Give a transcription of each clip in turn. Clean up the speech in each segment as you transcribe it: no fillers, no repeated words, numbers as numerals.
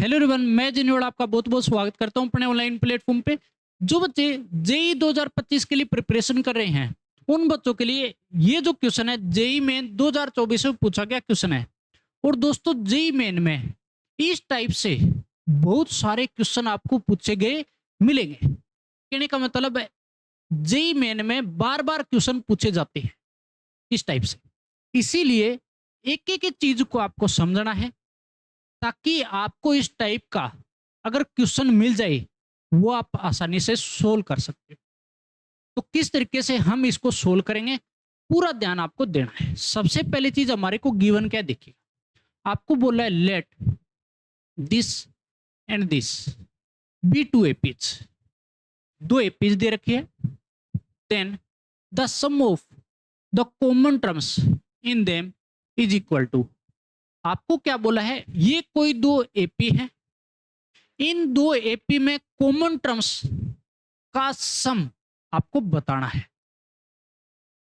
Hello everyone, मैं जिन्होड़ आपका बहुत बहुत स्वागत करता हूं अपने ऑनलाइन प्लेटफॉर्म पे। जो बच्चे जेई 2025 के लिए प्रिपरेशन कर रहे हैं, उन बच्चों के लिए ये जो क्वेश्चन है जेई मेन 2024 में पूछा गया क्वेश्चन है। और दोस्तों, जेई मेन में इस टाइप से बहुत सारे क्वेश्चन आपको पूछे गए मिलेंगे। कहने का मतलब है जेई मेन में बार बार क्वेश्चन पूछे जाते हैं इस टाइप से। इसीलिए एक एक चीज को आपको समझना है ताकि आपको इस टाइप का अगर क्वेश्चन मिल जाए वो आप आसानी से सोल्व कर सकते हो। तो किस तरीके से हम इसको सोल्व करेंगे, पूरा ध्यान आपको देना है। सबसे पहली चीज हमारे को गिवन क्या देखिएगा, आपको बोला है let this and this be two APs. दो एपीज दे रखी है, then the sum of the common terms in them is equal to. आपको क्या बोला है, ये कोई दो एपी है, इन दो एपी में कॉमन टर्म्स का सम आपको बताना है।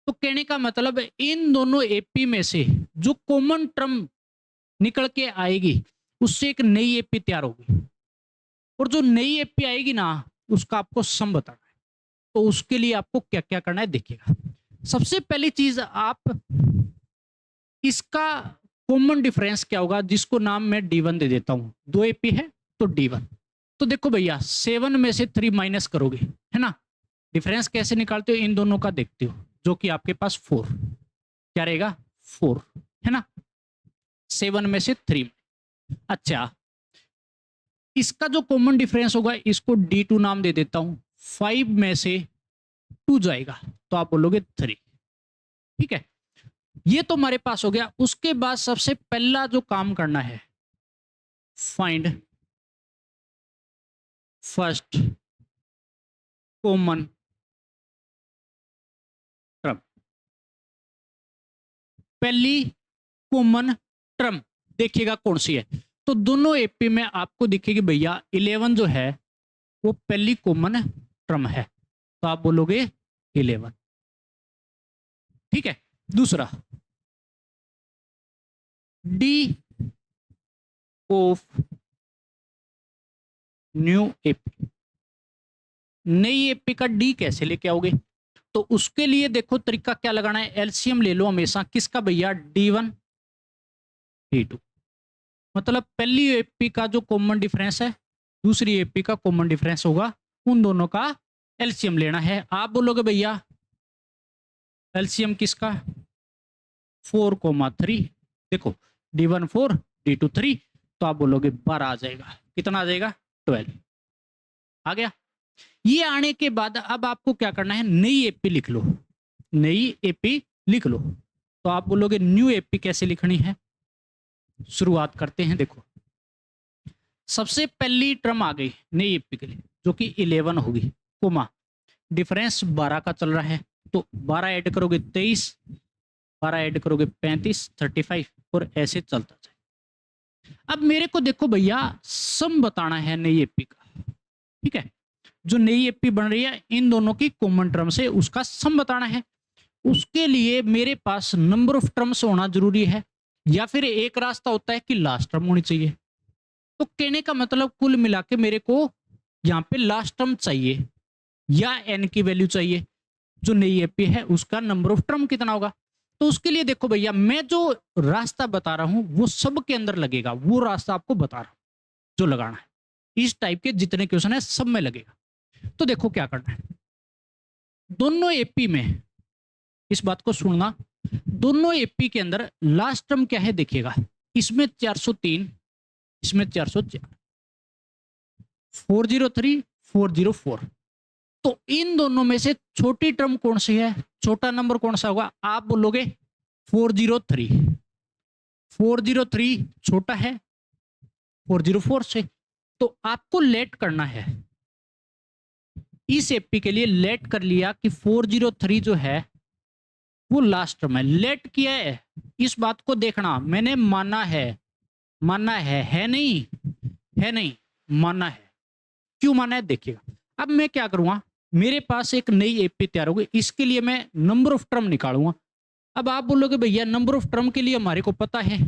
तो कहने का मतलब है इन दोनों एपी में से जो कॉमन टर्म निकल के आएगी उससे एक नई एपी तैयार होगी, और जो नई एपी आएगी ना उसका आपको सम बताना है। तो उसके लिए आपको क्या क्या करना है देखिएगा। सबसे पहली चीज, आप इसका कॉमन डिफरेंस क्या होगा, जिसको नाम मैं D1 दे देता हूं। दो एपी है तो D1। तो देखो भैया, 7 में से 3 माइनस करोगे, है ना। डिफरेंस कैसे निकालते हो, इन दोनों का देखते हो, जो कि आपके पास 4 क्या रहेगा, 4, है ना। 7 में से 3। अच्छा, इसका जो कॉमन डिफरेंस होगा इसको D2 नाम दे देता हूं। 5 में से 2 जाएगा तो आप बोलोगे 3, ठीक है। ये तो हमारे पास हो गया। उसके बाद सबसे पहला जो काम करना है, फाइंड फर्स्ट कॉमन टर्म। पहली कॉमन टर्म देखिएगा कौन सी है। तो दोनों एपी में आपको दिखेगी भैया 11 जो है वो पहली कॉमन टर्म है, तो आप बोलोगे 11, ठीक है। दूसरा, डी ऑफ न्यू एपी। नई एपी का डी कैसे लेके आओगे, तो उसके लिए देखो तरीका क्या लगाना है। एलसीएम ले लो हमेशा, किसका भैया, D1 D2। मतलब पहली एपी का जो कॉमन डिफरेंस है दूसरी एपी का कॉमन डिफरेंस होगा, उन दोनों का एलसीएम लेना है। आप बोलोगे भैया एलसीएम किसका, 4,3। देखो D1 4 D2 3, तो आप बोलोगे 12 आ जाएगा। कितना आ जाएगा, 12 आ गया। ये आने के बाद अब आपको क्या करना है, नई एपी लिख लो। नई एपी लिख लो, तो आप बोलोगे न्यू एपी कैसे लिखनी है। शुरुआत करते हैं। देखो सबसे पहली टर्म आ गई नई एपी के लिए जो कि 11 होगी, कोमा डिफरेंस 12 का चल रहा है, तो 12 ऐड करोगे 23, 12 ऐड करोगे 35, 35, और ऐसे चलता जाए। अब मेरे को देखो भैया सम बताना है नई एपी का, ठीक है। जो नई एपी बन रही है इन दोनों की कॉमन टर्म से उसका सम बताना है। उसके लिए मेरे पास नंबर ऑफ टर्म्स होना जरूरी है, या फिर एक रास्ता होता है कि लास्ट टर्म होनी चाहिए। तो कहने का मतलब कुल मिला के मेरे को यहाँ पे लास्ट टर्म चाहिए या एन की वैल्यू चाहिए। जो नई एपी है उसका नंबर ऑफ टर्म कितना होगा। तो उसके लिए देखो भैया, मैं जो रास्ता बता रहा हूं वो सब के अंदर लगेगा, वो रास्ता आपको बता रहा हूं जो लगाना है। इस टाइप के जितने क्वेश्चन है सब में लगेगा। तो देखो क्या करना है, दोनों एपी में, इस बात को सुनना, दोनों एपी के अंदर लास्ट टर्म क्या है देखिएगा। इसमें 403, इसमें 404, 403, 404। तो इन दोनों में से छोटी टर्म कौन सी है, छोटा नंबर कौन सा होगा, आप बोलोगे 403। 403 छोटा है 404 से। तो आपको लेट करना है, इस एपी के लिए लेट कर लिया कि 403 जो है वो लास्ट टर्म है। लेट किया है, इस बात को देखना, मैंने माना है, माना है नहीं, है नहीं, माना है। क्यों माना है देखिएगा। अब मैं क्या करूंगा, मेरे पास एक नई एपी तैयार होगी, इसके लिए मैं नंबर ऑफ टर्म निकालूंगा। अब आप बोलोगे भैया नंबर ऑफ टर्म के लिए हमारे को पता है,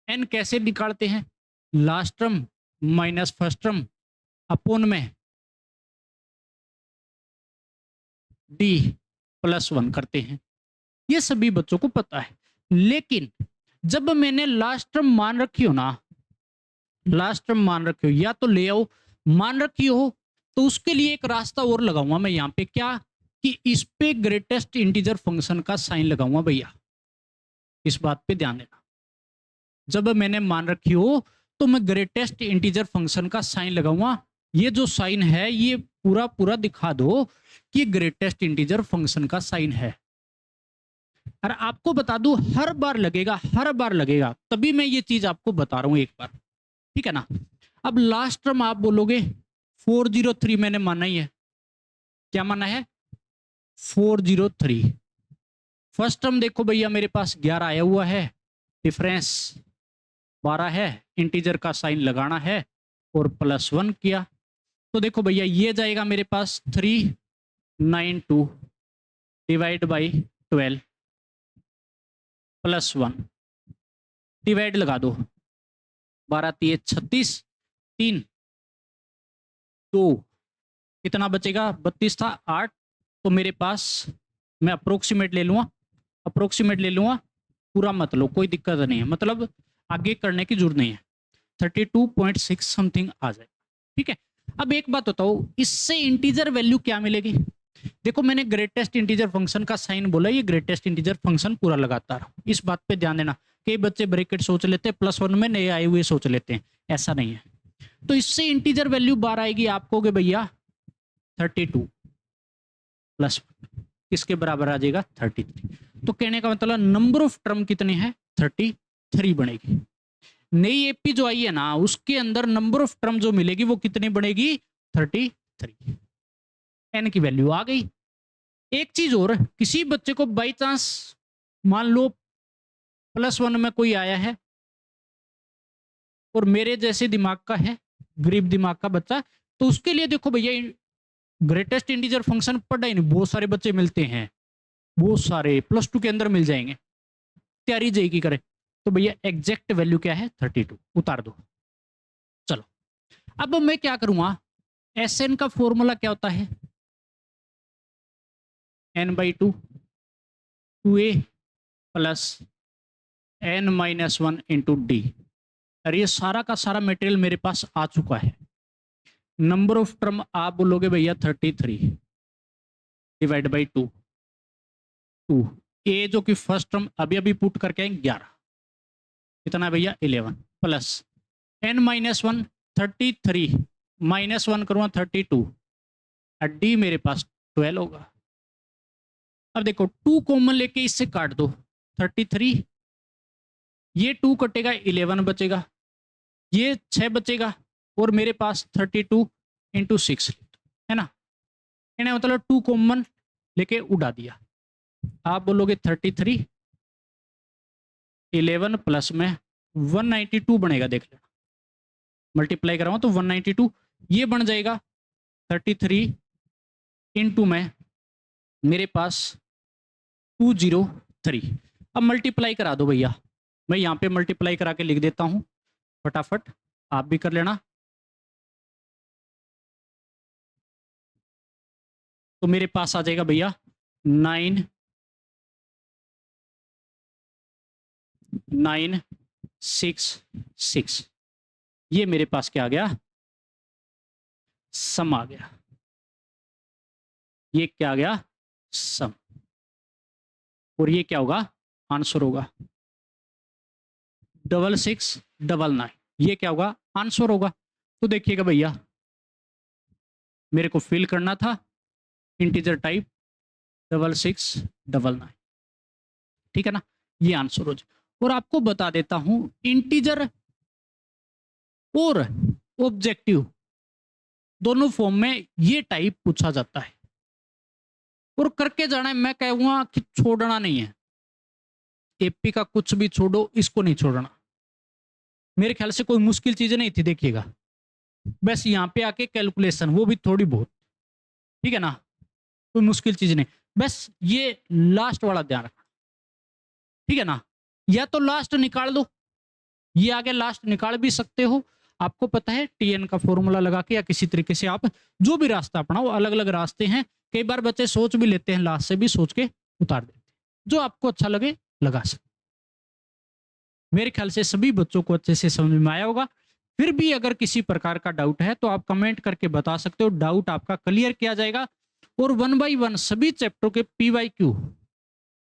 एन कैसे निकालते हैं, last term minus first term upon में डी प्लस 1 करते हैं। ये सभी बच्चों को पता है। लेकिन जब मैंने लास्ट टर्म मान रखी हो ना, लास्ट टर्म मान रखी हो या तो ले आओ, मान रखी हो तो उसके लिए एक रास्ता और लगाऊंगा मैं यहाँ पे, क्या कि इस पे ग्रेटेस्ट इंटीजर फंक्शन का साइन लगाऊंगा भैया। इस बात पे ध्यान देना, जब मैंने मान रखी हो तो मैं ग्रेटेस्ट इंटीजर फंक्शन का साइन लगाऊंगा। ये जो साइन है ये पूरा पूरा दिखा दो कि ग्रेटेस्ट इंटीजर फंक्शन का साइन है। और आपको बता दूं हर बार लगेगा, हर बार लगेगा, तभी मैं ये चीज आपको बता रहा हूं एक बार, ठीक है ना। अब लास्ट टर्म आप बोलोगे 403 मैंने माना ही है। क्या माना है? 403। फर्स्ट टर्म देखो भैया मेरे पास 11 आया हुआ है, डिफरेंस 12 है, इंटीजर का साइन लगाना है और प्लस 1 किया तो देखो भैया ये जाएगा मेरे पास 392 डिवाइड बाई 12 प्लस 1 डिवाइड लगा दो, 12 3 36, 3 2 कितना बचेगा? 32 था, 8। तो मेरे पास मैं अप्रोक्सीमेट ले लूंगा, अप्रोक्सीमेट ले लूंगा, पूरा मत लो, कोई दिक्कत नहीं है, मतलब आगे करने की जरूरत नहीं है, 32.6 समथिंग आ जाए, ठीक है। अब एक बात बताओ, इससे इंटीजर वैल्यू क्या मिलेगी? देखो मैंने ग्रेटेस्ट इंटीजर फंक्शन का साइन बोला, ये ग्रेटेस्ट इंटीजर फंक्शन पूरा लगातार, इस बात पे ध्यान देना। कई बच्चे ब्रैकेट सोच लेते हैं, प्लस 1 में नए आए हुए सोच लेते हैं, ऐसा नहीं है। तो इससे इंटीजर वैल्यू 12 आएगी, आप कहोगे भैया 32 प्लस 1 किसके बराबर आ जाएगा? 33। तो कहने का मतलब नंबर ऑफ टर्म कितने हैं? 33 बनेगी। नई एपी जो आई है ना उसके अंदर नंबर ऑफ टर्म जो मिलेगी वो कितनी बनेगी? 33। एन की वैल्यू आ गई। एक चीज और, किसी बच्चे को बाई चांस मान लो प्लस 1 में कोई आया है और मेरे जैसे दिमाग का है, गरीब दिमाग का बच्चा, तो उसके लिए देखो भैया ग्रेटेस्ट इंटीजर फंक्शन पढ़ा ही नहीं, बहुत सारे बच्चे मिलते हैं, बहुत सारे प्लस 2 के अंदर मिल जाएंगे, तैयारी जेई की करें तो भैया एग्जैक्ट वैल्यू क्या है? 32 उतार दो। चलो अब मैं क्या करूंगा, एस एन का फॉर्मूला क्या होता है? n/2 2a plus n-1 into D. और ये सारा का सारा मटेरियल मेरे पास आ चुका है। नंबर ऑफ टर्म आप बोलोगे भैया 33 डिवाइड बाई 2, ए जो कि फर्स्ट टर्म अभी अभी पुट करके आए 11, कितना भैया 11 प्लस n-1 33 माइनस 1 करूँगा 32 और डी मेरे पास 12 होगा। अब देखो 2 कॉमन लेके इससे काट दो, 33, ये 2 कटेगा 11 बचेगा, ये 6 बचेगा और मेरे पास 32 इंटू 6 है ना, इन्हें मतलब 2 कॉमन लेके उड़ा दिया। आप बोलोगे 33 11 प्लस में 192 बनेगा, देख लेना मल्टीप्लाई कराऊं तो 192 ये बन जाएगा 33 इंटू में मेरे पास 203। अब मल्टीप्लाई करा दो भैया, मैं यहाँ पे मल्टीप्लाई करा के लिख देता हूँ फटाफट, आप भी कर लेना। तो मेरे पास आ जाएगा भैया 9966, ये मेरे पास क्या आ गया? सम आ गया। ये क्या आ गया? सम। और ये क्या होगा? आंसर होगा 6699, ये क्या होगा? आंसर होगा। तो देखिएगा भैया मेरे को फिल करना था इंटीजर टाइप 6699, ठीक है ना, ये आंसर हो जाए। और आपको बता देता हूं इंटीजर और ऑब्जेक्टिव दोनों फॉर्म में ये टाइप पूछा जाता है और करके जाना है। मैं कहूंगा कि छोड़ना नहीं है, एपी का कुछ भी छोड़ो, इसको नहीं छोड़ना। मेरे ख्याल से कोई मुश्किल चीजें नहीं थी, देखिएगा बस यहाँ पे आके कैलकुलेशन, वो भी थोड़ी बहुत, ठीक है ना, कोई मुश्किल चीज नहीं। बस ये लास्ट वाला ध्यान रखना, ठीक है ना, या तो लास्ट निकाल दो, ये आगे लास्ट निकाल भी सकते हो, आपको पता है टीएन का फॉर्मूला लगा के या किसी तरीके से आप जो भी रास्ता अपनाओ, अलग अलग रास्ते हैं। कई बार बच्चे सोच भी लेते हैं, लास्ट से भी सोच के उतार देते हैं। जो आपको अच्छा लगे लगा सकते। मेरे ख्याल से सभी बच्चों को अच्छे से समझ में आया होगा। फिर भी अगर किसी प्रकार का डाउट है तो आप कमेंट करके बता सकते हो, डाउट आपका क्लियर किया जाएगा। और 1 बाय 1 सभी चैप्टरों के PYQ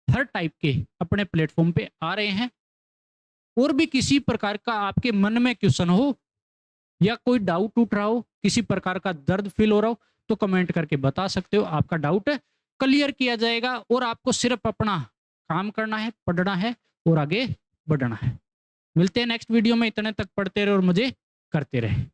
हर टाइप के अपने प्लेटफॉर्म पे आ रहे हैं। और भी किसी प्रकार का आपके मन में क्वेश्चन हो या कोई डाउट उठ रहा हो, किसी प्रकार का दर्द फील हो रहा हो, तो कमेंट करके बता सकते हो। आपका डाउट क्लियर किया जाएगा और आपको सिर्फ अपना काम करना है, पढ़ना है और आगे बढ़ना है। मिलते हैं नेक्स्ट वीडियो में। इतने तक पढ़ते रहे और मुझे करते रहे।